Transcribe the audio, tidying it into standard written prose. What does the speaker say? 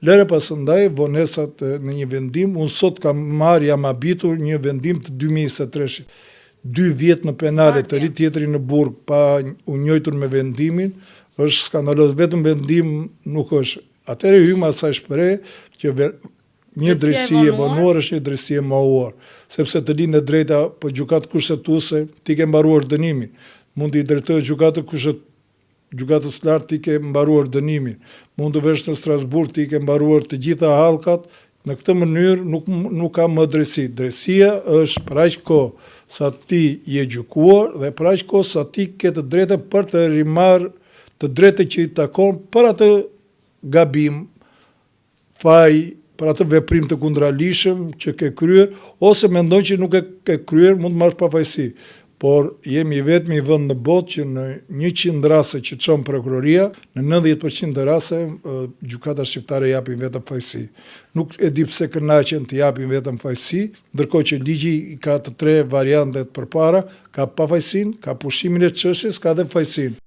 Lere pasëndaj, vonesat në një vendim, unë sot jam habitur një vendim të 2023. 2 vjetë në penale të ri tjetëri në burg pa u njojtur me vendimin, është skandalos, vetëm vendim nuk është. Atëre hymë asaj shpre që një drejtësi e vonuar është një drejtësi e mohuar, sepse të linë drejta për gjukatë kushtetuese, ti ke mbaruar dënimin. Mund të i drejtojë gjukatës lartë, ti ke mbaruar dënimin. Mund të vesh në Strasburg, ti ke mbaruar të gjitha hallkat. Në këtë mënyrë nuk ka më drejtësi. Drejtësia është për aq kohë sa ti je gjykuar dhe për aq kohë sa ti ke të drejtë për të rimarrë të drejtë që i takon për atë gabim, faj, për atë veprim të kundralishëm që ke kryer, ose mendon që nuk e ke kryer, mund të marrësh pafajësi. Por jemi vetëm i vend në botë që në 100 raste që çon prokuroria, në 90% të raste gjykata shqiptare japin vetëm fajësi. Nuk e di pse kënaqen të japin vetëm fajësi, ndërkohë që ligji ka të 3 variantet përpara, ka pafajësinë, ka pushimin e çështjes, ka dhe fajësinë.